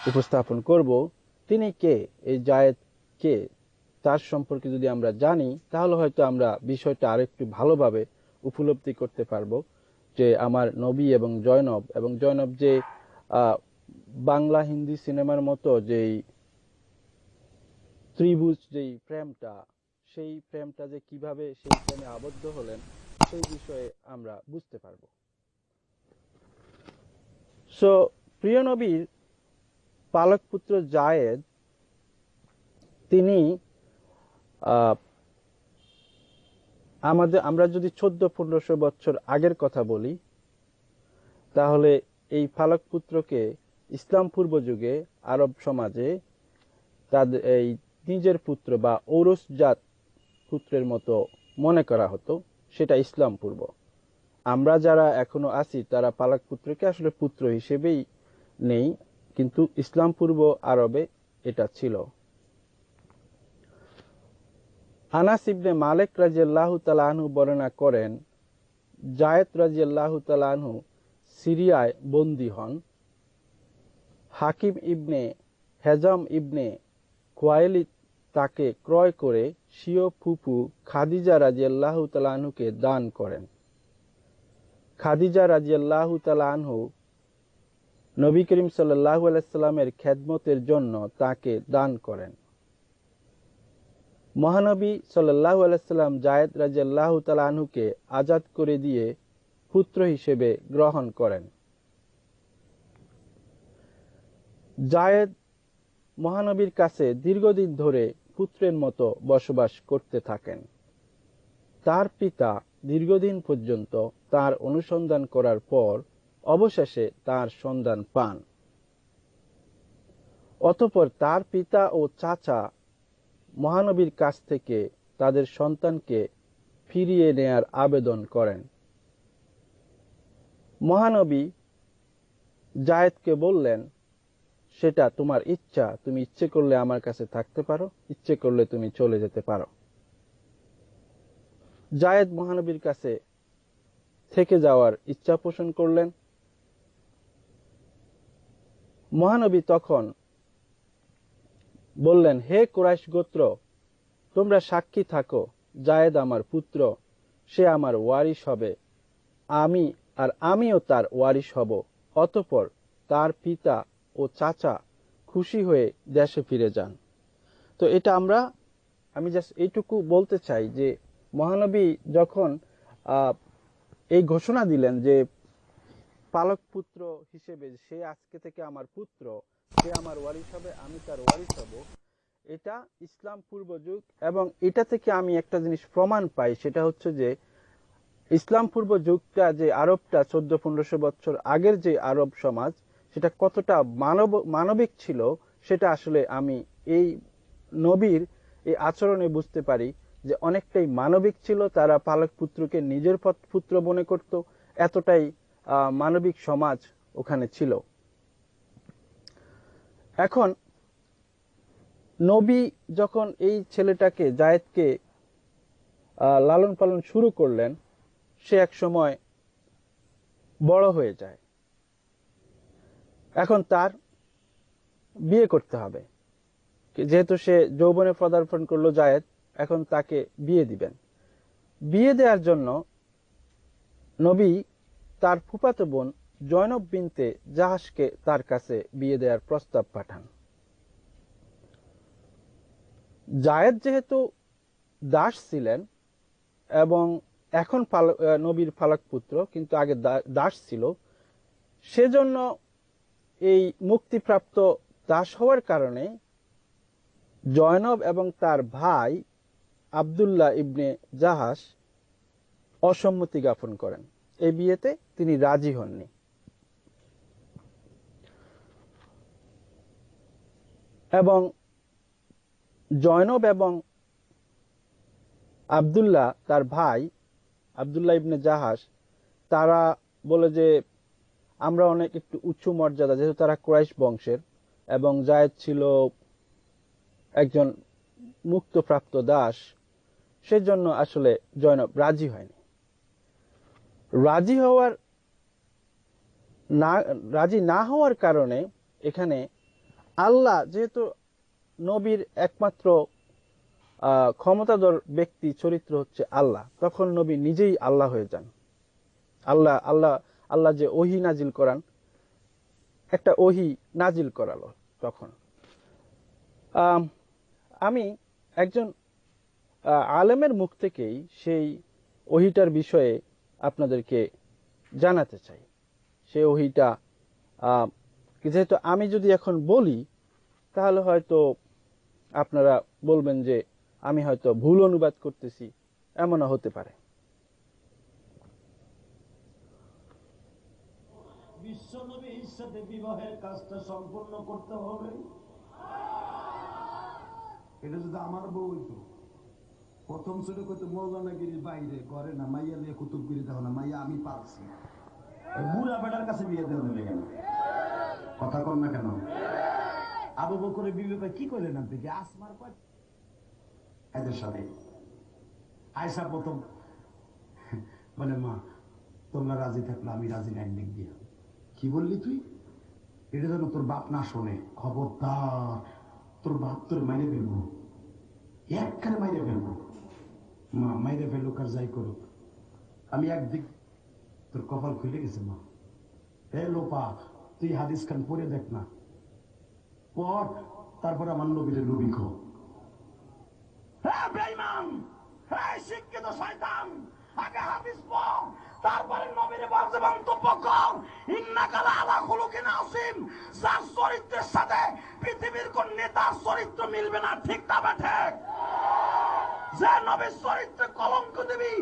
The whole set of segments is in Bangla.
উপস্থাপন করব। তিনি কে, এই জায়েদ কে, তার সম্পর্কে যদি আমরা জানি তাহলে হয়তো আমরা বিষয়টা আরেকটু ভালোভাবে উপলব্ধি করতে পারবো যে আমার নবী এবং জয়নব যে বাংলা হিন্দি সিনেমার মতো যেই ত্রিভুজ যেই প্রেমটা, সেই প্রেমটা যে কিভাবে সেই প্রেমে আবদ্ধ হলেন সেই বিষয়ে আমরা বুঝতে পারবো। সো প্রিয় নবীর পালক পুত্র জায়েদ, তিনি আমরা যদি 1400-1500 বছর আগের কথা বলি তাহলে এই ফালক পুত্রকে ইসলাম পূর্ব যুগে আরব সমাজে তাদের এই নিজের পুত্র বা ঔরসজাত পুত্রের মতো মনে করা হতো। সেটা ইসলাম পূর্ব। আমরা যারা এখনো আছি তারা পালক পুত্রকে আসলে পুত্র হিসেবেই নেই, কিন্তু ইসলাম পূর্ব আরবে এটা ছিল। আনাস ইবনে মালিক রাদিয়াল্লাহু তাআলা আনহু বর্ণনা করেন, জায়েদ রাদিয়াল্লাহু তাআলা আনহু সিরিয়ায় বন্দী হন। হাকিম ইবনে হেজাম ইবনে খুয়াইলিদ তাকে ক্রয় করে স্বীয় ফুফু খাদিজা রাদিয়াল্লাহু তাআলা আনহুকে দান করেন। খাদিজা রাদিয়াল্লাহু তাআলা আনহু নবী করিম সাল্লাল্লাহু আলাইহি সাল্লামের খেদমতের জন্য তাকে দান করেন। মহানবী সাল্লাল্লাহু আলাইহি সাল্লাম জায়েদ রাদিয়াল্লাহু তাআলা আনহুকে আজাদ করে দিয়ে পুত্র হিসেবে গ্রহণ করেন। জায়েদ মহানবীর কাছে দীর্ঘদিন ধরে পুত্রের মতো বসবাস করতে থাকেন। তার পিতা দীর্ঘদিন পর্যন্ত তার অনুসন্ধান করার পর অবশেষে তার সন্ধান পান। অতঃপর তার পিতা ও চাচা মহানবীর কাছ থেকে তাদের সন্তানকে ফিরিয়ে নেয়ার আবেদন করেন। মহানবী জায়েদকে বললেন, সেটা তোমার ইচ্ছা, তুমি ইচ্ছে করলে আমার কাছে থাকতে পারো, ইচ্ছে করলে তুমি চলে যেতে পারো। জায়েদ মহানবীর কাছে থেকে যাওয়ার ইচ্ছা পোষণ করলেন। মহানবী তখন বললেন, হে কুরাইশ গোত্র, তোমরা সাক্ষী থাকো, জায়েদ আমার পুত্র, সে আমার ওয়ারিশ হবে, আমিও তার ওয়ারিশ হব। অতঃপর তার পিতা ও চাচা খুশি হয়ে দেশে ফিরে যান। তো এটা আমি জাস্ট এইটুকু বলতে চাই যে মহানবী যখন এই ঘোষণা দিলেন যে পালক পুত্র হিসেবে সে আজকে থেকে আমার পুত্র, সে আমার ওয়ারিশ হবে, আমি তার ওয়ারিশ হব, এটা ইসলাম পূর্ব যুগ। এবং এটা থেকে আমি একটা জিনিস প্রমাণ পাই, সেটা হচ্ছে যে ইসলাম পূর্ব যুগটা যে আরবটা 1400-1500 বছর আগের যে আরব সমাজ, সেটা কতটা মানবিক ছিল সেটা আসলে আমি এই নবীর এই আচরণে বুঝতে পারি যে অনেকটাই মানবিক ছিল। তারা পালক পুত্রকে নিজের পুত্র মনে করত, এতটাই মানবিক সমাজ ওখানে ছিল। এখন নবী যখন এই ছেলেটাকে জায়েদকে লালন পালন শুরু করলেন, সে এক সময় বড় হয়ে যায়। এখন তার বিয়ে করতে হবে, যেহেতু সে যৌবনে পদার্পণ করলো জায়েদ, এখন তাকে বিয়ে দিবেন। বিয়ে দেওয়ার জন্য নবী তার ফুফাতো বোন জয়নব বিনতে জাহাসকে তার কাছে বিয়ে দেওয়ার প্রস্তাব পাঠান। জায়েদ যেহেতু দাস ছিলেন এবং এখন নবীর পালক পুত্র, কিন্তু আগে দাস ছিল, সেজন্য এই মুক্তিপ্রাপ্ত দাস হওয়ার কারণে জয়নব এবং তার ভাই আব্দুল্লাহ ইবনে জাহাস অসম্মতি জ্ঞাপন করেন। এই বিয়েতে তিনি রাজি হননি। এবং জয়নব এবং আব্দুল্লাহ তার ভাই আব্দুল্লাহ ইবনে জাহাস, তারা বলে যে আমরা অনেক একটু উচ্চ মর্যাদা, যেহেতু তারা কুরাইশ বংশের এবং জায়েদ ছিল একজন মুক্তপ্রাপ্ত দাস, সেজন্য আসলে জয়নব রাজি হয়নি। রাজি না হওয়ার কারণে এখানে আল্লাহ যেহেতু নবীর একমাত্র ক্ষমতাধর ব্যক্তি চরিত্র হচ্ছে আল্লাহ, তখন নবী নিজেই আল্লাহ হয়ে যান। আল্লাহ আল্লাহ আল্লাহ যে ওহী নাজিল করান, একটা ওহী নাজিল করালো তখন। আম, আমি একজন আলেমের মুখ থেকেই সেই ওহীটার বিষয়ে আপনাদেরকে জানাতে চাই। সেই ওহীটা যেহেতু আমি যদি এখন বলি তাহলে হয়তো আপনারা বলবেন যে আমি হয়তো ভুল অনুবাদ করতেছি, এমনও হতে পারে। বিশ্বনবীর সাথে বিবাহের কাজটা সম্পূর্ণ করতে হবে। এটা যদি আমার বউ হইতো, প্রথম শুরু করতে মৌলানাগিরির বাইরে করে না, মাইয়া নিয়ে কুতুবগিরি দেওয়া না, মাইয়া আমি পারছি, বুড়া বেটার কাছে বিয়ে দেওয়া নেবে কেন? কথা কর না কেন? আবু বকরের বিবি কি করলেন আপনি? কি আসমার কয় এদের সাথে আয়সা প্রথম বলে, মা তোমরা রাজি থাকলে আমি রাজি নাই, লিখ দিয়া। কি বললি তুই? এটা যেন তোর বাপ না শোনে, খবরদার, তোর বাপ তোর মাইরে ফেলবো, একখানে মাইরে ফেলবো। মা মাইরে ফেলুক আর যাই করুক, আমি একদিক, তোর কপাল খুলে গেছে মা। হে লোপা, তুই হাদিস খান পড়ে দেখ না, পর তারপর আমার নবীরে নবী খো। হ্যাঁ বেঈমান, হ্যাঁ শিক্ষিত শয়তান, আগে হাদিস পড়, তারপরে নবীর বাজে মন্তব্য কর। ইন্নাকা লাআলা খুলুকিন আযীম, যার চরিত্রের সাথে পৃথিবীর কোন নেতার চরিত্র মিলবে না, ঠিক না ঠিক? যে নবীর চরিত্রে কলঙ্ক দিবি,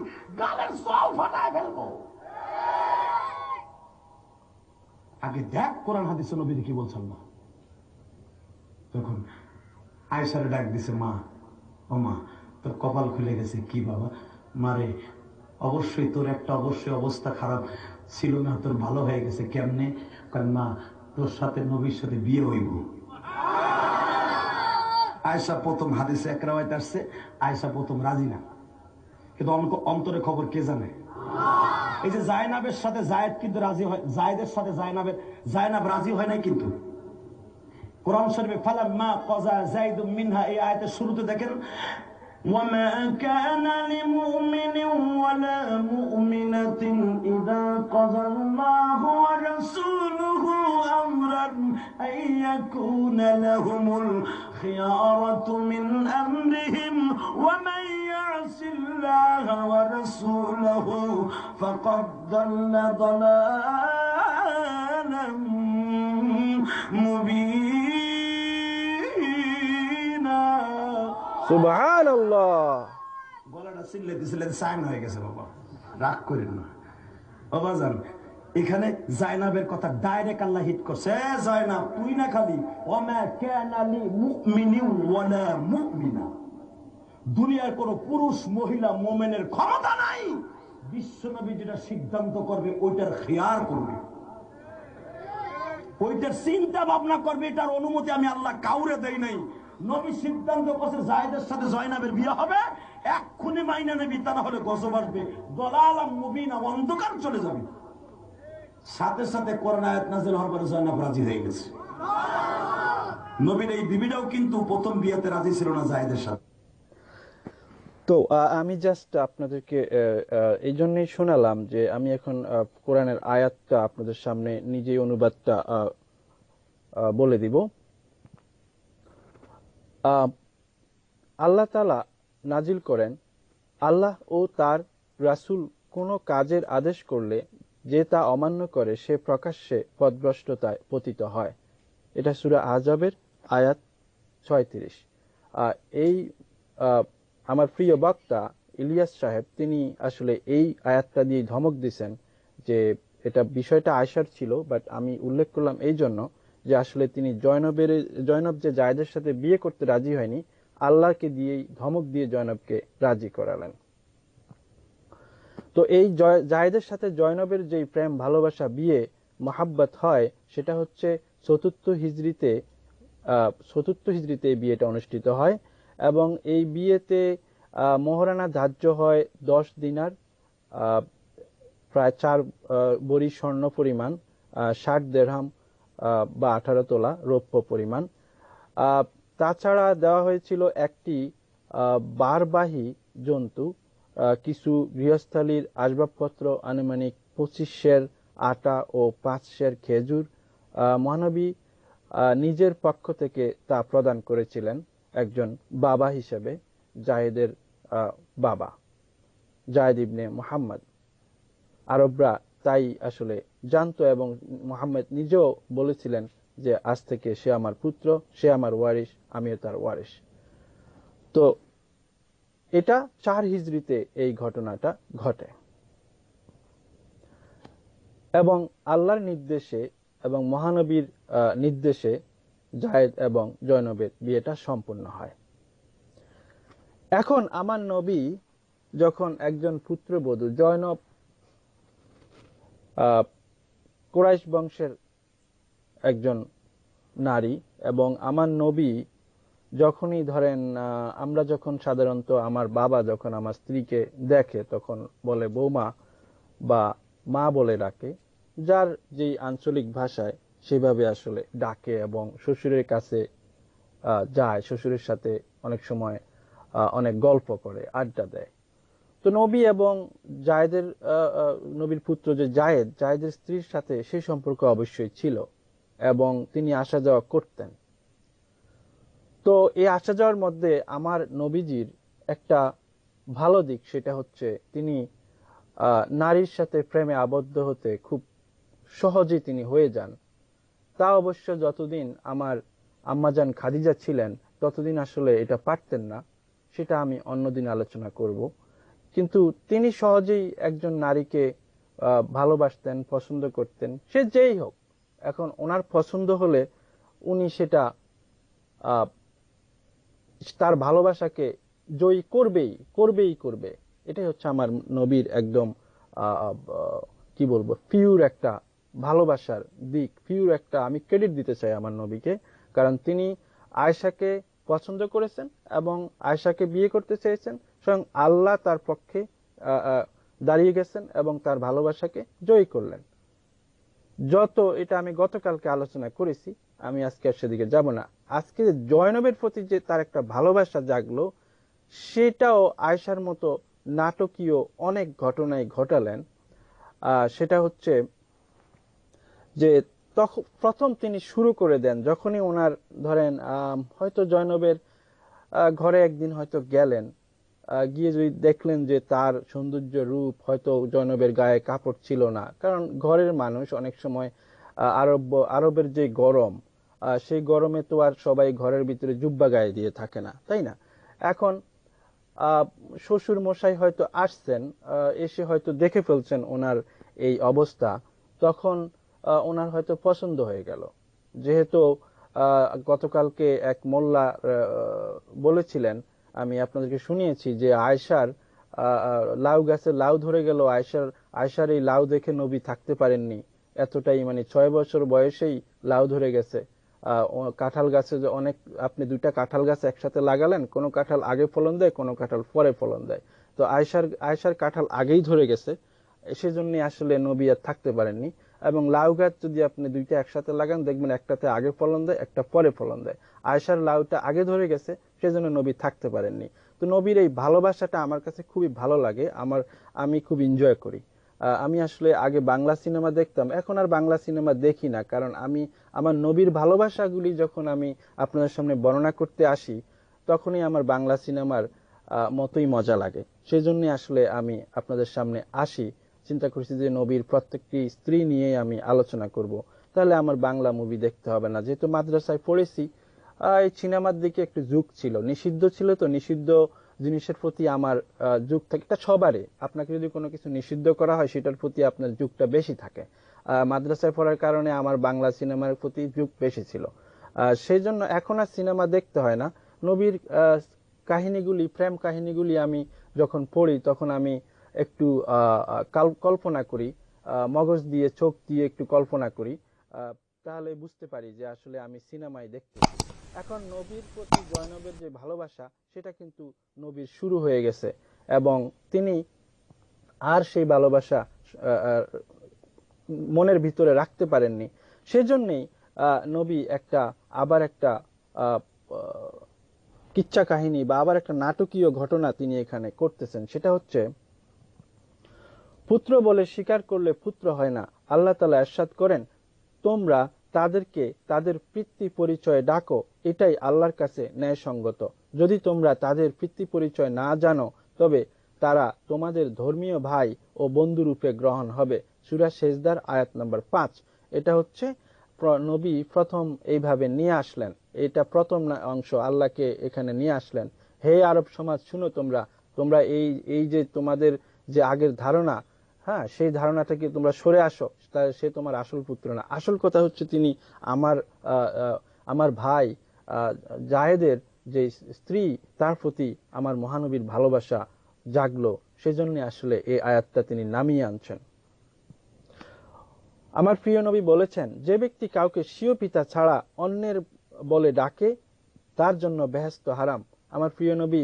গালের জল ফাটায় ফেলবো। আগে দেখ কোরআন হাদিসে নবীর কি বলছেন না। তখন আয়েশারে ডাক দিছে, মা, ও মা, তোর কপাল খুলে গেছে। কি বাবা? মারে, অবশ্যই তোর একটা অবশ্যই অবস্থা খারাপ ছিল না, তোর ভালো হয়ে গেছে। কেমনে? কারণ মা, তোর সাথে নবীর সাথে বিয়ে হইব। আয়েশা প্রথম হাদিসে এক রাওয়ায়াত আসছে, আয়েশা প্রথম রাজি না, কিন্তু অন্তরে খবর কে জানে? এই যে জায়নাবের সাথে জায়েদ কিন্তু রাজি হয়, জায়েদের সাথে জায়নাব রাজি হয় নাই। কিন্তু কোরআন শরীফে ফালাম্মা ক্বাযা যায়দুম মিনহা, এই আয়াতের শুরুতে দেখেন, وما كان لمؤمن ولا مؤمنة إذا قضى الله ورسوله أمرا أن يكون لهم الخيارة من أمرهم ومن يعص الله ورسوله فقد ضل ضلالا مبينا। সুবহানাল্লাহ। গলাটা চিল্লাইতে চিল্লাইতে সাইন হয়ে গেছে। বাবা রাগ করেন না বাবা জান, এখানে জায়নাবের কথা ডাইরেক্ট আল্লাহ হিট করছে। জায়নাব, তুই না খালি ওমা কানা লি মুমিনিন ওয়ালা মুমিনা, দুনিয়ার কোন পুরুষ মহিলা মুমিনের ক্ষমতা নাই বিশ্বনবী যেটা সিদ্ধান্ত করবে ওইটার খেয়ার করবে, ওইটার চিন্তা ভাবনা করবে, এটার অনুমতি আমি আল্লাহ কাউরে দেই নাই। নবী সিদ্ধান্ত করছে জায়েদের সাথে জয়নাবের বিয়ে হবে, এক্ষুনি মাইনা নেবি, তা না হলে গজব আসবে, দলালাম মুবিনা, অন্ধকার চলে যাবে। সাথে সাথে কোরআন আয়াত নাযিল হওয়ার পরে জয়নাব রাজি হয়ে গেছে। নবীর এই বিবিটাও কিন্তু প্রথম বিয়েতে রাজি ছিল না জায়েদের সাথে। তো আমি জাস্ট আপনাদেরকে এই জন্যই শোনালাম যে আমি এখন কোরআনের আয়াতটা আপনাদের সামনে নিজেই অনুবাদটা বলে দিব। আল্লাহ তাআলা নাজিল করেন, আল্লাহ ও তার রাসূল কোনো কাজের আদেশ করলে যে তা অমান্য করে সে প্রকাশ্যে পথভ্রষ্টতায় পতিত হয়। এটা সূরা আহজাবের আয়াত ৩৬। এই আমার প্রিয় বক্তা ইলিয়াস সাহেব তিনি আসলে এই আয়াতটা দিয়ে ধমক দিয়েছেন যে এটা বিষয়টা আয়েশার ছিল, বাট আমি উল্লেখ করলাম এই জন্য যে আসলে তিনি জয়নব যে জায়েদের সাথে বিয়ে করতে রাজি হয়নি, আল্লাহকে দিয়েই ধমক দিয়ে জয়নবকে রাজি করালেন। তো এই জায়েদের সাথে জয়নবের যে প্রেম ভালোবাসা বিয়ে মহাব্বত হয় সেটা হচ্ছে চতুর্থ হিজরিতে এই বিয়েটা অনুষ্ঠিত হয় এবং এই বিয়েতে মোহরানা ধার্য হয় 10 দিনার, প্রায় 4 বড়ি স্বর্ণ পরিমাণ, 60 দিরহাম বা 18 তোলা রৌপ্য পরিমাণ, আহ, তাছাড়া দেওয়া হয়েছিল একটি বারবাহী জন্তু, কিছু গৃহস্থালীর আসবাবপত্র, আনুমানিক 25 সের আটা ও 5 সের খেজুর। মহানবী নিজের পক্ষ থেকে তা প্রদান করেছিলেন একজন বাবা হিসেবে, জায়েদের বাবা, জায়েদ ইবনে মুহাম্মদ। আরবরা তাই আসলে জানতো, এবং মুহাম্মদ নিজেও বলেছিলেন যে আজ থেকে সে আমার পুত্র, সে আমার ওয়ারিশ, আমিও তার ওয়ারিশ। তো এটা 4 হিজরিতে এই ঘটনাটা ঘটে, এবং আল্লাহর নির্দেশে এবং মহানবীর নির্দেশে জায়েদ এবং জয়নবের বিয়েটা সম্পূর্ণ হয়। এখন আমার নবী যখন একজন পুত্রবধূ, জয়নব কুরাইশ বংশের একজন নারী, এবং আমার নবী যখনই ধরেন আমরা যখন সাধারণত আমার বাবা যখন আমার স্ত্রীকে দেখে তখন বলে বৌমা বা মা বলে ডাকে, যার যেই আঞ্চলিক ভাষায় সেভাবে আসলে ডাকে, এবং শ্বশুরের কাছে যায়, শ্বশুরের সাথে অনেক সময় অনেক গল্প করে, আড্ডা দেয়। তো নবী এবং জায়েদের নবীর পুত্র যে জায়েদের স্ত্রীর সাথে সেই সম্পর্ক অবশ্যই ছিল, এবং তিনি আসা যাওয়া করতেন। তো এই আসা যাওয়ার মধ্যে আমার নবীজির একটা ভালো দিক, সেটা হচ্ছে তিনি নারীর সাথে প্রেমে আবদ্ধ হতে খুব সহজেই তিনি হয়ে যান। তা অবশ্য যতদিন আমার আম্মাজান খাদিজা ছিলেন ততদিন আসলে এটা পারতেন না, সেটা আমি অন্যদিন আলোচনা করব। কিন্তু তিনি সহজেই একজন নারীকে ভালোবাসতেন, পছন্দ করতেন, সে যেই হোক। এখন ওনার পছন্দ হলে উনি সেটা তার ভালোবাসাকে জয়ী করবে। এটাই হচ্ছে আমার নবীর একদম কি বলবো, পিওর একটা ভালোবাসার দিক, পিওর একটা, আমি ক্রেডিট দিতে চাই আমার নবীকে, কারণ তিনি আয়েশাকে পছন্দ করেছেন এবং আয়েশাকে বিয়ে করতে চেয়েছেন। স্বয়ং আল্লাহ তার পক্ষে দাঁড়িয়ে গেছেন এবং তার ভালোবাসাকে জয়ী করলেন। এটা আমি গতকালকে আলোচনা করেছি, আমি আজকে আর সেদিকে যাব না। আজকে জয়নবের প্রতি যে তার একটা ভালোবাসা জাগলো, সেটাও আয়েশার মতো নাটকীয় অনেক ঘটনায় ঘটালেন। সেটা হচ্ছে যে তখন প্রথম তিনি শুরু করে দেন যখনই ওনার ধরেন হয়তো জয়নবের ঘরে একদিন হয়তো গেলেন, গিয়ে যদি দেখলেন যে তার সৌন্দর্য রূপ, হয়তো জয়নবের গায়ে কাপড় ছিল না, কারণ ঘরের মানুষ অনেক সময় আরবের যে গরম, সেই গরমে তো আর সবাই ঘরের ভিতরে জুব্বা গায়ে দিয়ে থাকে না, তাই না? এখন শ্বশুর মশাই হয়তো আসছেন, এসে হয়তো দেখে ফেলছেন ওনার এই অবস্থা, তখন ওনার হয়তো পছন্দ হয়ে গেল। যেহেতু গতকালকে এক মোল্লা বলেছিলেন, আমি আপনাদেরকে শুনিয়েছি যে আয়েশার লাউ গাছে লাউ ধরে গেল, আয়েশার এই লাউ দেখে নবী থাকতে পারেননি, এতটাই মানে 6 বছর বয়সেই লাউ ধরে গেছে। কাঁঠাল গাছে যে অনেক, আপনি 2টা কাঁঠাল গাছ একসাথে লাগালেন, কোনো কাঁঠাল আগে ফলন দেয়, কোনো কাঁঠাল পরে ফলন দেয়। তো আয়েশার কাঁঠাল আগেই ধরে গেছে, সেজন্য আসলে নবী আর থাকতে পারেননি। এবং লাউ গাছ যদি আপনি 2টা একসাথে লাগান, দেখবেন একটাতে আগে ফলন দেয়, একটা পরে ফলন দেয়। আয়েশার লাউটা আগে ধরে গেছে, সেজন্য নবী থাকতে পারেননি। তো নবীর এই ভালোবাসাটা আমার কাছে খুবই ভালো লাগে, আমি খুব এনজয় করি। আমি আসলে আগে বাংলা সিনেমা দেখতাম, এখন আর বাংলা সিনেমা দেখি না, কারণ আমি আমার নবীর ভালোবাসাগুলি যখন আমি আপনাদের সামনে বর্ণনা করতে আসি, তখনই আমার বাংলা সিনেমার মতোই মজা লাগে। সেই জন্য আসলে আমি আপনাদের সামনে আসি, চিন্তা করছি যে নবীর প্রত্যেকটি স্ত্রী নিয়ে আমি আলোচনা করব। তাহলে আমার বাংলা মুভি দেখতে হবে না, যেহেতু মাদ্রাসায় পড়েছি। এই সিনেমার দিকে একটু ঝোঁক ছিল, নিষিদ্ধ ছিল, তো নিষিদ্ধ জিনিসের প্রতি আমার ঝোঁক থাকে। এটা সবারই, আপনাকে যদি কোনো কিছু নিষিদ্ধ করা হয় সেটার প্রতি আপনার ঝোঁকটা বেশি থাকে। মাদ্রাসায় পড়ার কারণে আমার বাংলা সিনেমার প্রতি ঝোঁক বেশি ছিল। সেই জন্য এখন আর সিনেমা দেখতে হয় না। নবীর কাহিনীগুলি, প্রেম কাহিনীগুলি আমি যখন পড়ি তখন আমি একটু কল্পনা করি, মগজ দিয়ে চোখ দিয়ে একটু কল্পনা করি, তাহলে বুঝতে পারি যে আসলে আমি সিনেমায় দেখতেছি। এখন নবীর প্রতি জয়নবের যে ভালোবাসা, সেটা কিন্তু নবীর শুরু হয়ে গেছে, এবং তিনি আর সেই ভালোবাসা মনের ভিতরে রাখতে পারেননি। সেজন্যই নবী আবার একটা আহ, কিচ্ছা কাহিনী বা আবার একটা নাটকীয় ঘটনা তিনি এখানে করতেছেন। সেটা হচ্ছে, পুত্র বলে স্বীকার করলে পুত্র হয় না। আল্লাহ তাআলা ইরশাদ করেন, তোমরা তাদেরকে তাদের পিতৃ পরিচয়ে ডাকো, এটাই আল্লাহর কাছে ন্যায়সঙ্গত। যদি তোমরা তাদের পিতৃ পরিচয় না জানো, তবে তারা তোমাদের ধর্মীয় ভাই ও বন্ধুরূপে গ্রহণ হবে। সূরা সেজদার আয়াত নম্বর 5। এটা হচ্ছে নবী প্রথম এইভাবে নিয়ে আসলেন। এটা প্রথম অংশ, আল্লাহকে এখানে নিয়ে আসলেন। হে আরব সমাজ, শুনো, তোমরা তোমরা এই এই যে তোমাদের যে আগের ধারণা, হ্যাঁ, সেই ধারণা থেকে তোমরা সরে আসো। সে তোমার আসল পুত্র না। আসল কথা হচ্ছে তিনি আমার আমার ভাই জায়েদের যে স্ত্রী, তার প্রতি আমার মহানবীর ভালোবাসা জাগলো, সেজন্য আসলে এই আয়াতটা তিনি নামিয়ে আনছেন। আমার প্রিয় নবী বলেছেন, যে ব্যক্তি কাউকে স্বীয় পিতা ছাড়া অন্যের বলে ডাকে, তার জন্য বেহেশত হারাম। আমার প্রিয় নবী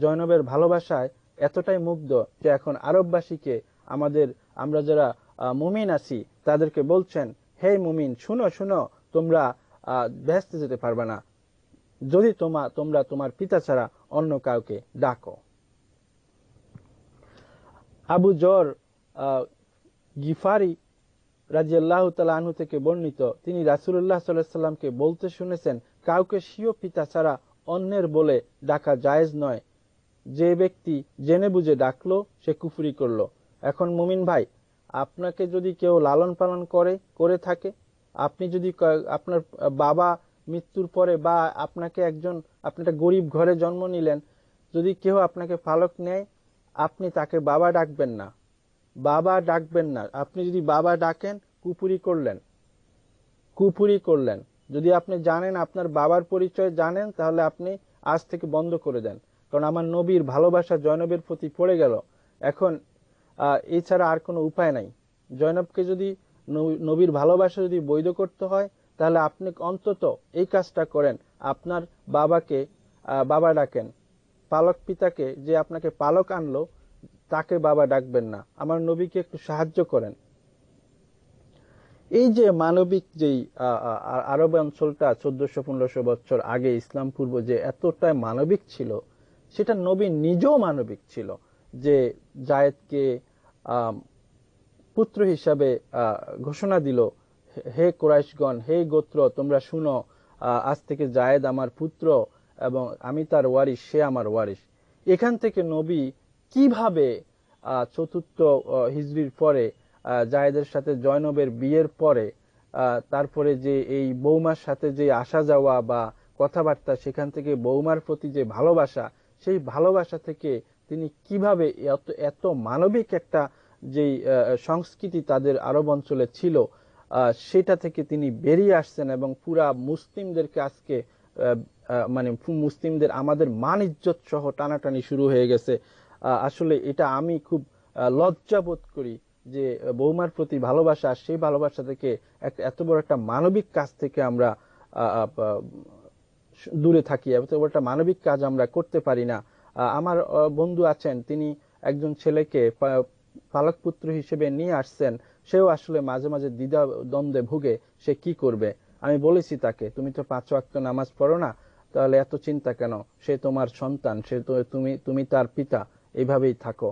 জয়নবের ভালোবাসায় এতটাই মুগ্ধ যে এখন আরববাসীকে, আমরা যারা মুমিন আছি তাদেরকে বলছেন, হে মুমিন, শুনো শুনো, তোমরা বেহেশতে যেতে পারবে না যদি তোমরা তোমার পিতা ছাড়া অন্য কাউকে ডাকো। আবু জর গিফারি রাদিয়াল্লাহু তাআলা আনহু থেকে বর্ণিত, তিনি রাসূলুল্লাহ সাল্লাল্লাহু আলাইহি সাল্লামকে বলতে শুনেছেন, কাউকে স্বীয় পিতা ছাড়া অন্যের বলে ডাকা জায়েজ নয়। যে ব্যক্তি জেনে বুঝে ডাকলো, সে কুফরি করলো। এখন মুমিন ভাই, আপনাকে যদি কেউ লালন পালন করে থাকে, আপনি যদি আপনার বাবা মৃত্যুর পরে, বা আপনি একটা গরিব ঘরে জন্ম নিলেন, যদি কেউ আপনাকে পালক নেয়, আপনি তাকে বাবা ডাকবেন না। বাবা ডাকবেন না। আপনি যদি বাবা ডাকেন, কুফরি করলেন। যদি আপনি জানেন, আপনার বাবার পরিচয় জানেন, তাহলে আপনি আজ থেকে বন্ধ করে দেন। কারণ আমার নবীর ভালোবাসা জয়নবের প্রতি পড়ে গেল। এখন এছাড়া আর কোনো উপায় নাই। জয়নবকে যদি নবীর ভালোবাসা যদি বৈধ করতে হয়, তাহলে আপনি অন্তত এই কাজটা করেন, আপনার বাবাকে বাবা ডাকেন। পালক পিতাকে, যে আপনাকে পালক আনলো, তাকে বাবা ডাকবেন না। আমার নবীকে একটু সাহায্য করেন। এই যে মানবিক যেই আরব অঞ্চলটা 1400-1500 বছর আগে ইসলাম পূর্ব যে এতটাই মানবিক ছিল, সেটা নবী নিজেও মানবিক ছিল। যে জায়েদকে পুত্র হিসাবে ঘোষণা দিল, হে কুরাইশগণ, হে গোত্র, তোমরা শুনো, আজ থেকে জায়েদ আমার পুত্র এবং আমি তার ওয়ারিস, সে আমার ওয়ারিস। এখান থেকে নবী কিভাবে চতুর্থ হিজরির পরে জায়েদের সাথে জয়নবের বিয়ের পরে তারপরে যে এই বৌমার সাথে যে আসা যাওয়া বা কথাবার্তা, সেখান থেকে বৌমার প্রতি যে ভালোবাসা, সেই ভালোবাসা থেকে তিনি কিভাবে এত মানবিক একটা যেই সংস্কৃতি তাদের আরব অঞ্চলে ছিল, সেটা থেকে তিনি বেরিয়ে আসছেন এবং পুরা মুসলিমদেরকে আজকে মানে মুসলিমদের আমাদের মান ইজ্জত সহ টানাটানি শুরু হয়ে গেছে। আসলে এটা আমি খুব লজ্জা বোধ করি যে বৌমার প্রতি ভালোবাসা, সেই ভালোবাসা থেকে এত বড় একটা মানবিক কাজ থেকে আমরা দূরে থাকি, এত বড় একটা মানবিক কাজ আমরা করতে পারি না। আমার বন্ধু আছেন, তিনি একজন ছেলেকে পালক পুত্র হিসেবে নিয়ে আসছেন। সেও আসলে মাঝে মাঝে দ্বিধা দ্বন্দ্বে ভুগে, সে কি করবে। আমি বলেছি তাকে, তুমি তো 5 ওয়াক্ত নামাজ পড়ো না, তাহলে এত চিন্তা কেন? সে তোমার সন্তান, সে তো তুমি তার পিতা, এইভাবেই থাকো।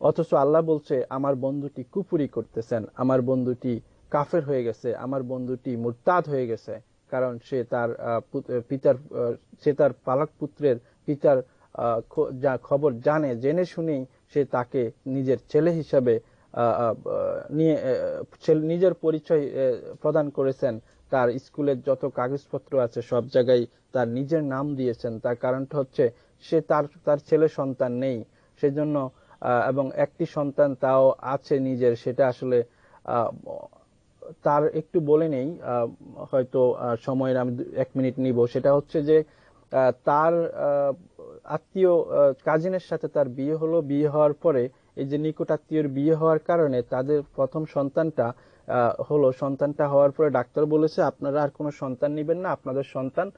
অথচ আল্লাহ বলছে, আমার বন্ধুটি কুফরি করতেছেন, আমার বন্ধুটি কাফের হয়ে গেছে, আমার বন্ধুটি মুরতাদ হয়ে গেছে। কারণ সে তার পালক পুত্রের পিতার যা খবর জেনে শুনেই সে তাকে নিজের ছেলে হিসাবে নিয়ে নিজের পরিচয় প্রদান করেছেন। তার স্কুলের যত কাগজপত্র আছে সব জায়গায় তার নিজের নাম দিয়েছেন। তার কারণটা হচ্ছে, সে তার ছেলে সন্তান নেই, সেজন্য এবং একটি সন্তান তাও আছে নিজের, সেটা আসলে তার একটু বলে নেই, হয়তো সময়ের আমি 1 মিনিট নিব। সেটা হচ্ছে যে তার আত্মীয় কাজিনের সাথে তার বিয়ে হলো। বিয়ে হওয়ার পরে, এই যে নিকট আত্মীয়র বিয়ে হওয়ার কারণে তাদের প্রথম সন্তানটা হলো। সন্তানটা হওয়ার পরে ডাক্তার বলেছে, আপনারা আর কোনো সন্তান নেবেন না, আপনাদের সন্তান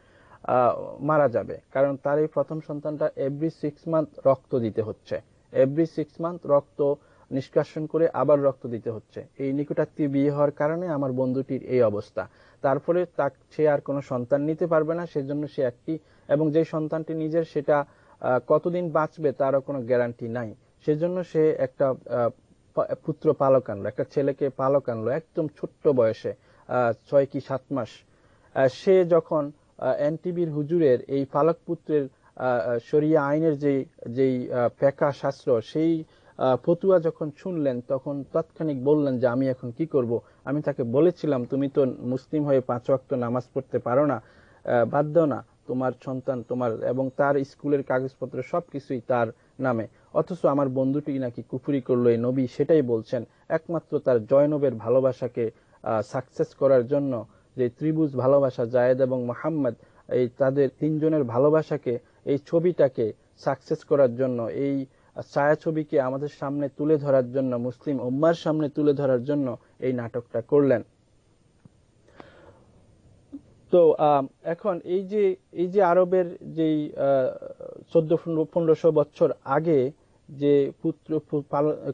মারা যাবে। কারণ তার এই প্রথম সন্তানটা এভরি 6 মান্থ রক্ত দিতে হচ্ছে। এভরি 6 মান্থ রক্ত নিষ্কাশন করে আবার রক্ত দিতে হচ্ছে। এই নিকটাত্মীয় বিয়ে হওয়ার কারণে আমার বন্ধুটির এই অবস্থা। তারপরে সে আর কোনো সন্তান নিতে পারবে না, সেজন্য সে একটি, এবং যে সন্তানটি নিজের, সেটা কতদিন বাঁচবে তারও কোনো গ্যারান্টি নাই। সেজন্য সে একটা পুত্র পালক আনলো, একটা ছেলেকে পালক আনলো একদম ছোট্ট বয়সে, 6 কি 7 মাস। সে যখন এনটিভির হুজুরের এই পালক পুত্রের শরিয়া আইনের যেই ফেকা শাস্ত্র, সেই ফতুয়া যখন শুনলেন, তখন তাৎক্ষণিক বললেন যে আমি এখন কি করব। আমি তাকে বলেছিলাম, তুমি তো মুসলিম হয়ে 5 ওয়াক্ত নামাজ পড়তে পারো না, বাদ দাও না, তোমার সন্তান, তোমার এবং তার স্কুলের কাগজপত্র সবকিছুই তার নামে। অথচ আমার বন্ধুটি নাকি কুফরি করলো, এই নবী সেটাই বলছেন। একমাত্র তার জয়নবের ভালোবাসাকে সাকসেস করার জন্য, যে ত্রিভুজ ভালোবাসা, জায়েদ এবং মোহাম্মদ, এই তাদের তিনজনের ভালোবাসাকে, এই ছবিটাকে সাকসেস করার জন্য, এই ছায়াছবিকে আমাদের সামনে তুলে ধরার জন্য, মুসলিম উম্মার সামনে তুলে ধরার জন্য এই নাটকটা করলেন। তো এখন এই যে আরবের যেই 1400-1500 বছর আগে যে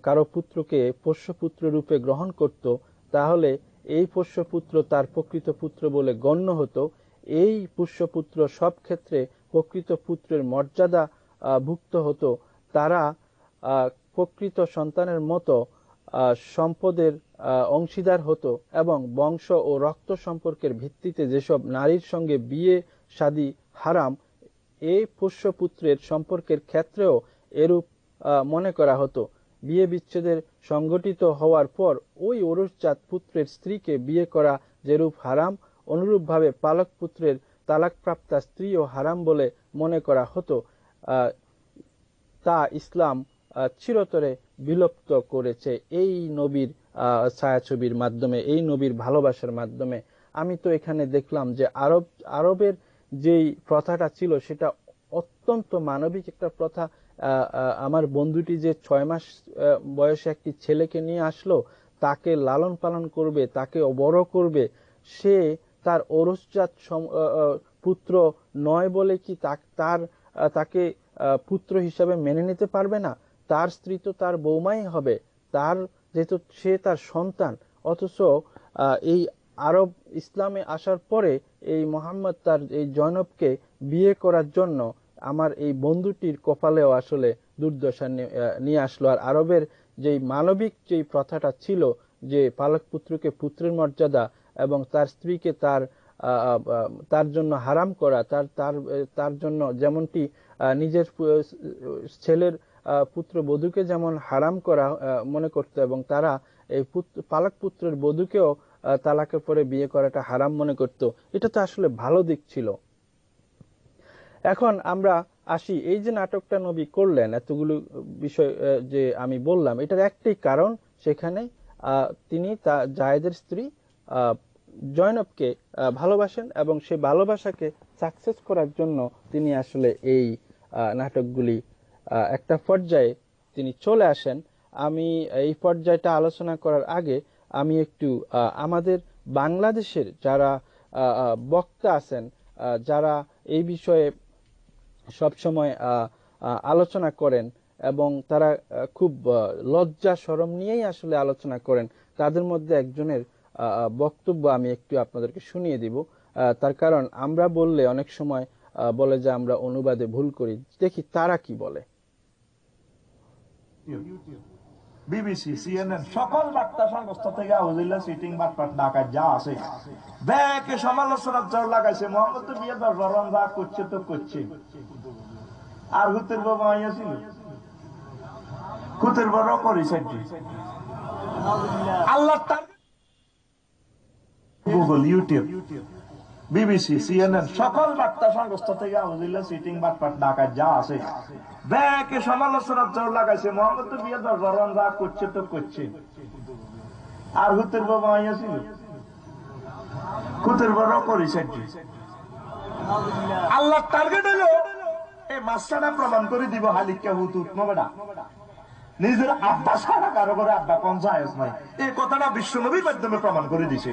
কারো পুত্রকে পোষ্যপুত্র রূপে গ্রহণ করত, তাহলে এই পোষ্যপুত্র তার প্রকৃত পুত্র বলে গণ্য হতো। এই পোষ্যপুত্র সব ক্ষেত্রে প্রকৃত পুত্রের মর্যাদা ভুক্ত হতো। তারা প্রকৃত সন্তানের মতো সম্পদের অংশীদার হতো, এবং বংশ ও রক্ত সম্পর্কের ভিত্তিতে যেসব নারীর সঙ্গে বিয়ে শাদী হারাম, এই পোষ্যপুত্রের সম্পর্কের ক্ষেত্রেও এরূপ মনে করা হতো। বিয়ে বিচ্ছেদের সংগঠিত হওয়ার পর ওই ওরসজাত পুত্রের স্ত্রীকে বিয়ে করা যেরূপ হারাম, অনুরূপভাবে পালক পুত্রের তালাকপ্রাপ্তা স্ত্রীও হারাম বলে মনে করা হতো। তা ইসলাম চিরতরে বিলুপ্ত করেছে এই নবীর ছায়াছবির মাধ্যমে, এই নবীর ভালোবাসার মাধ্যমে। আমি তো এখানে দেখলাম যে আরবের যেই প্রথাটা ছিল, সেটা অত্যন্ত মানবিক একটা প্রথা। আমার বন্ধুটি যে 6 মাস বয়সে একটি ছেলেকে নিয়ে আসলো, তাকে লালন পালন করবে, তাকে বড় করবে, সে তার ওরসজাত পুত্র নয় বলে কি তাকে পুত্র হিসাবে মেনে নিতে পারবে না? তার স্ত্রী তো তার বৌমাই হবে, তার যেহেতু সে তার সন্তান। অথচ এই আরব ইসলামে আসার পরে এই মোহাম্মদ তার এই জয়নবকে বিয়ে করার জন্য আমার এই বন্ধুটির কপালেও আসলে দুর্দশা নিয়ে আসলো। আর আরবের যেই মানবিক যেই প্রথাটা ছিল, যে পালক পুত্রকে পুত্রের মর্যাদা এবং তার স্ত্রীকে তার জন্য হারাম করা, তার জন্য যেমনটি নিজের ছেলের পুত্র বধূকে যেমন হারাম করা মনে করত, এবং তারা এই পালক পুত্রের বধূকেও তালাকের পরে বিয়ে করাটা হারাম মনে করত। এটা তো আসলে ভালো দিক ছিল। এখন আমরা আসি, এই যে নাটকটা নবী করলেন, এতগুলো বিষয় যে আমি বললাম, এটার একটাই কারণ, সেখানে তিনি জায়েদের স্ত্রী জয়নবকে ভালোবাসেন, এবং সেই ভালোবাসাকে সাকসেস করার জন্য তিনি আসলে এই নাটকগুলি একটা পর্যায়ে তিনি চলে আসেন। আমি এই পর্যায়টা আলোচনা করার আগে আমি একটু আমাদের বাংলাদেশের যারা বক্তা আছেন, যারা এই বিষয়ে সবসময় আলোচনা করেন, এবং তারা খুব লজ্জা শরম নিয়েই আসলে আলোচনা করেন, তাদের মধ্যে একজনের বক্তব্য আমি একটু আপনাদেরকে শুনিয়ে দিব। তার কারণ আমরা বললে অনেক সময় বলে যে আমরা অনুবাদে ভুল করি, দেখি তারা কি বলে। বিবিসি, সিএনএন, সকল বার্তা সংস্থা থেকে আউযিল্লা সিটিং বাটপাট ঢাকায় যা আছে ব্যাকে সমালোচনার জোর লাগাইছে। মোহাম্মদ তো বিয়ে 10 বার যা করছে তো করছে, আর হুতের বাবা মাইয়া ছিল, হুতের বড় করেছে আল্লাহ। গুগল, ইউটিউব, বিবিসি, সিএনএন, সকল বার্তা সংস্থা থেকে আউযিল্লা সিটিং বাটপাট ঢাকায় যা আছে ব্যাকে সমালোচনার জোর লাগাইছে। মোহাম্মদ তো বিয়ে 10 বার যা করছে তো করছে, আর হুতের বাবা মাইয়া ছিল, হুতের বড় করেছে। আল্লাহ টার্গেট হলো এই মাসটা প্রমাণ করে দিব হালিকা হুত উঠমবেটা নিজের আব্বা ছাড়া কারো করে আব্বা কোন জায়েজ নাই, এই কথাটা বিশ্বনবীর মাধ্যমে প্রমাণ করে দিছে।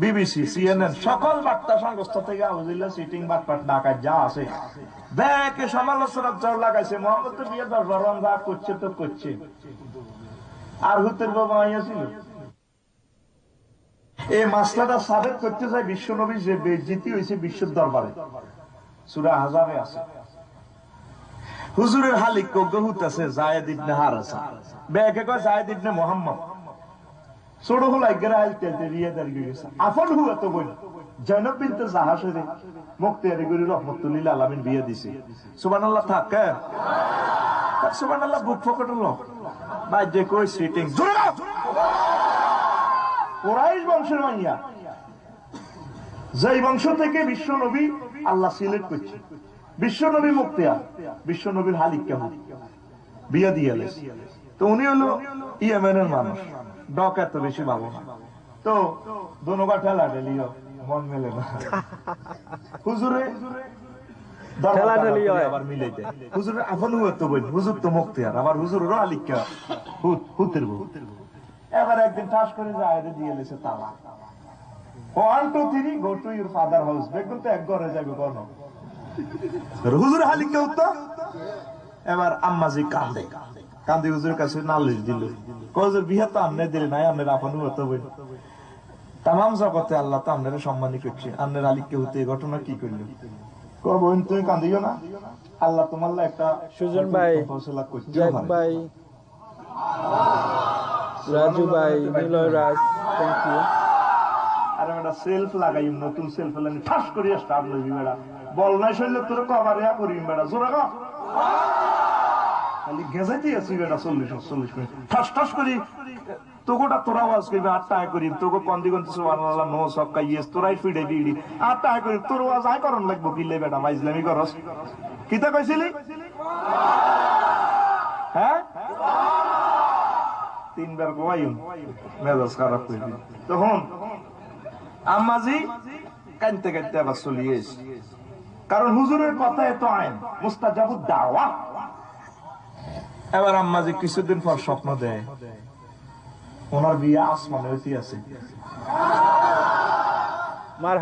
বিবিসি, সিএনএন সকল বার্তা সংস্থা থেকে আউজিল্লা সিটিং বাটপাট ডাকাত যা আছে ব্যাকে সমালোচনার জোর লাগাইছে। মোহাম্মদ তো বিয়ে 10 বার যা করছে তো করছে, আর হুতের বাবা আইয়া ছিল। এই মাসলাটা সাবেত করতে চাই বিশ্ব নবী যে বেজ্জিতি হয়েছে বিশ্বের দরবারে, সূরা আহজাবে আছে। হুজুরের হালিক কগ্গহুত আছে যায়েদ ইবনে হারেসা, ব্যাকে কয় যায়েদ ইবনে মুহাম্মদ ছোট হল একগারে আইল তেলতে রিয়া দাঁড়িয়ে গেছে। আফল হুয়া তো বই জয়নব বিনতে জাহাসের মুক্তিয়ারি গরি রহমতুল্লিল আলামিন বিয়ে দিছে। সুবহানাল্লাহ থাকে সুবহানাল্লাহ বুক ফকট হলো ভাই যে কই সিটিং কুরাইশ বংশের মাইয়া, যেই বংশ থেকে বিশ্ব নবী আল্লাহ সিলেক্ট করছে, বিশ্ব নবী মুক্তিয়া, বিশ্ব নবীর হালিক কেমন বিয়ে দিয়ে এলেছে। তো উনি হলো ইয়েমেনের মানুষ, ডক এত বেশি ভালো না, তো দোনোগা ঠেলা ঠেলিও মন মেলে না। হুজুরে আবার মিলে যায়, হুজুরের আপন হুয়া তো বই, হুজুর তো মুক্তিয়ার, আবার হুজুরেরও আলিকা হুতের বউ। এবার একদিন ঠাস করে যায় দিয়ে এলেছে তালা, 1 2 3 go to your father house, দেখুন তো এক ঘরে যাবে কোন হুজুর হালিকা উত্তর। এবার আম্মাজি কান্দে কান্দি হুজুরের কাছে নালিশ দিল, হুজুর বিয়ে তো আমনে দিলে নাই, আপনার আপন হতো বই। তামাম জগতে আল্লাহ তো আপনার সম্মানই করছে, আপনার আলিককে হতে এই ঘটনা কি করলো? বোন তুমি কান্দিও না, আল্লাহ তোমার একটা সুজন ভাই, জ্যাক ভাই, রাজু ভাই, নিলয় রাজ, থ্যাংক ইউ। আরে বেটা সেলফ লাগাই, নতুন সেলফ লাগাই ঠাস করিয়া স্টার্ট লইবি বেটা, বল নাই শৈল তোর কভারিয়া করিম বেটা, জোরে কা খালি গেজাইতে আছি বেটা 40 মিনিট ঠাস ঠাস করি তোগোটা তোরা আওয়াজ করবি, আর টাই করি তোগো কন্দি কন্দি সুবহানাল্লাহ নো সবকা ইয়েস তোরাই ফিডে দিডি, আর টাই করি তোর আওয়াজ আই করন লাগবো কিলে বেটা মাইজলামি করস। কিতা কইছিলি? হ্যাঁ 3 বার কইম মেজাজ খারাপ কইবি। তখন আম্মাজি কানতে কানতে আবার চলিয়ে এসে, কারণ হুজুরের কথা এত আইন মুস্তাজাবুদ দাওয়া। এবার আম্মাজি কিছুদিন পর স্বপ্ন দেয় ওনার বিয়ে আসমানে হইতে আছে,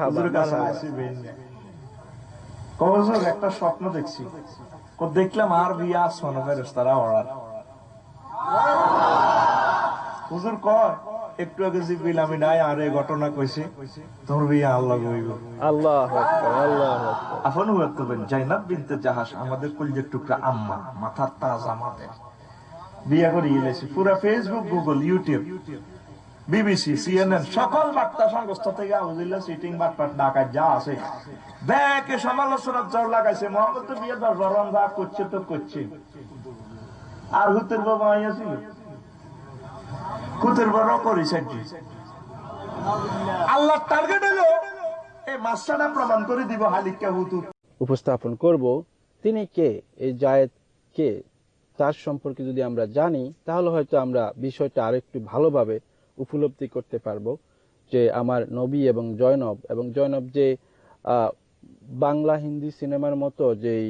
হুজুরের কাছে আসি বেইনে কবজর একটা স্বপ্ন দেখছি, দেখলাম আর বিয়ে আসমানে ফেরেশতারা ওড়ার। হুজুর কয় একটু আগে জিবরিল আমি নাই আর এই ঘটনা কইছে, তোর বিয়ে আল্লাহ হইব। আল্লাহু আকবার, আল্লাহু আকবার। আপন হইতো জাইনাব বিনতে জাহাস, আমাদের কলিজার টুকরা আম্মা, মাথার তাজ আমাদের বিয়ে করে এলেছে। পুরো Facebook, Google, YouTube, BBC, CNN সকল বার্তা সংস্থা থেকে আউজিল্লা সিটিং বাটপাট ডাকাত যা আছে ব্যাকে সমালোচনার জোর লাগাইছে। মোহাম্মদ তো বিয়ে 10 বার যা করছে তো করছে, আর হুতের বাবা আইয়া ছিল, হুতের বাবা করেছে। আল্লাহ টার্গেট হলো এই মাসটা প্রমাণ করে দিব হালিকা হুতু উপস্থাপন করব তিনি কে, এই জায়েদ কে, তার সম্পর্কে যদি আমরা জানি তাহলে হয়তো আমরা বিষয়টা আরেকটু ভালোভাবে উপলব্ধি করতে পারবো যে আমার নবী এবং জয়নব যে বাংলা হিন্দি সিনেমার মতো যেই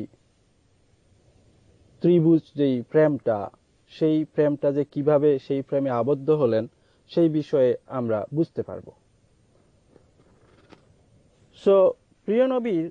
ত্রিভুজ যেই প্রেমটা, সেই প্রেমটা যে কিভাবে সেই প্রেমে আবদ্ধ হলেন সেই বিষয়ে আমরা বুঝতে পারবো। সো প্রিয় নবীর